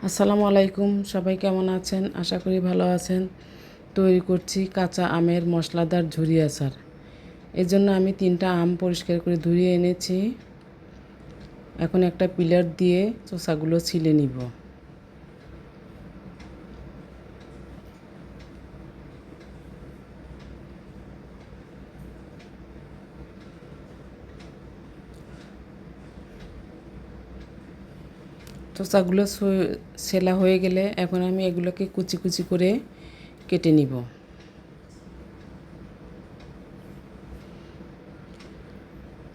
আসসালামু আলাইকুম, সবাই কেমন আছেন? আশা করি ভালো আছেন। তৈরি করছি কাঁচা আমের মশলাদার ঝুরি আচার। এর জন্য আমি 3টা আম পরিষ্কার করে ধুয়ে এনেছি। এখন একটা পিলার দিয়ে চোসাগুলো ছিলে নিব। চোসাগুলো সেলা হয়ে গেলে এখন আমি এগুলোকে কুচি কুচি করে কেটে নিব।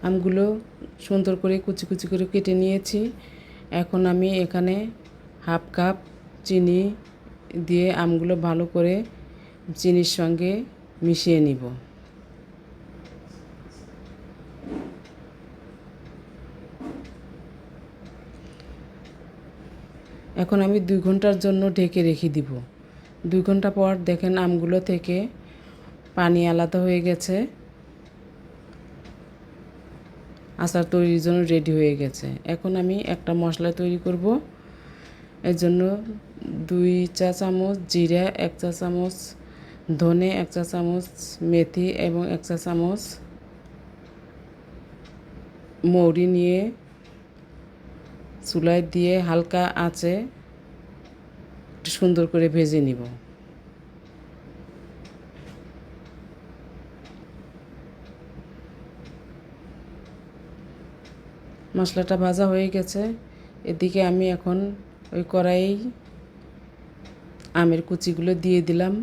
আমগুলো সুন্দর করে কুচি কুচি করে কেটে নিয়েছি। এখন আমি এখানে হাফ কাপ চিনি দিয়ে আমগুলো ভালো করে চিনির সঙ্গে মিশিয়ে নিব। এখন আমি 2 ঘন্টার জন্য ঢেকে রেখে দিব। 2 ঘন্টা পর দেখেন আমগুলো থেকে পানি আলাদা হয়ে গেছে। আচার তৈরির জন্য রেডি হয়ে গেছে। এখন আমি একটা মশলা তৈরি করব। এর জন্য 2 চা চামচ জিরা, 1 চা চামচ ধনে, 1 চা চামচ মেথি এবং 1 চা চামচ মৌরি নিয়ে চুলায় দিয়ে হালকা আঁচে সুন্দর করে ভেজে নিব। মশলাটা ভাজা হয়ে গেছে। এদিকে আমি এখন ওই কড়াই আমের কুচিগুলো দিয়ে দিলাম।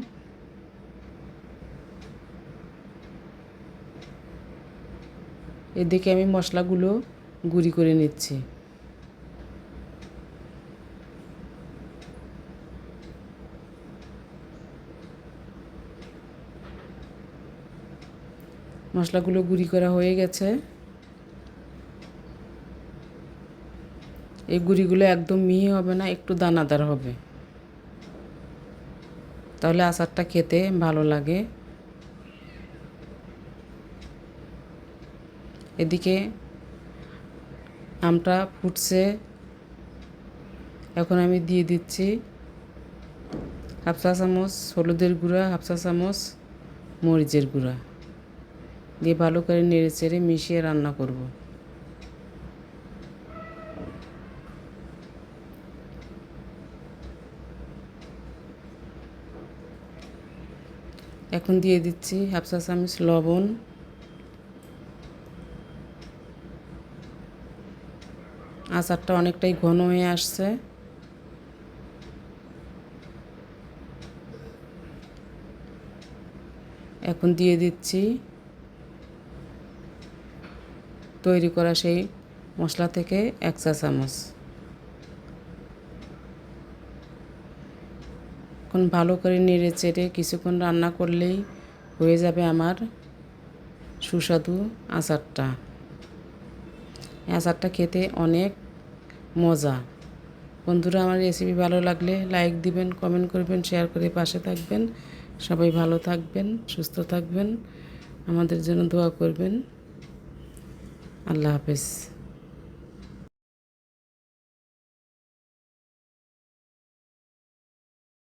এদিকে আমি মশলাগুলো গুঁড়ি করে নিচ্ছি। মশলাগুলো গুঁড়ি করা হয়ে গেছে। এই গুঁড়িগুলো একদম মিহি হবে না, একটু দানাদার হবে, তাহলে আচারটা খেতে ভালো লাগে। এদিকে আমটা ফুটছে। এখন আমি দিয়ে দিচ্ছি হাফ চা চামচ হলুদের গুঁড়া, হাফ চা চামচ মরিচের গুঁড়া দিয়ে ভালো করে নেড়ে চেড়ে মিশিয়ে রান্না করব। এখন দিয়ে দিচ্ছি হাফ চা চামচ লবণ। আচারটা অনেকটাই ঘন হয়ে আসছে। এখন দিয়ে দিচ্ছি তৈরি করা সেই মশলা থেকে 1 চা চামচ। এখন ভালো করে নেড়ে চেড়ে কিছুক্ষণ রান্না করলেই হয়ে যাবে আমার সুস্বাদু আচারটা। এই আচারটা খেতে অনেক মজা। বন্ধুরা, আমার রেসিপি ভালো লাগলে লাইক দিবেন, কমেন্ট করবেন, শেয়ার করে পাশে থাকবেন। সবাই ভালো থাকবেন, সুস্থ থাকবেন, আমাদের জন্য দোয়া করবেন। আল্লাহ হাফেজ।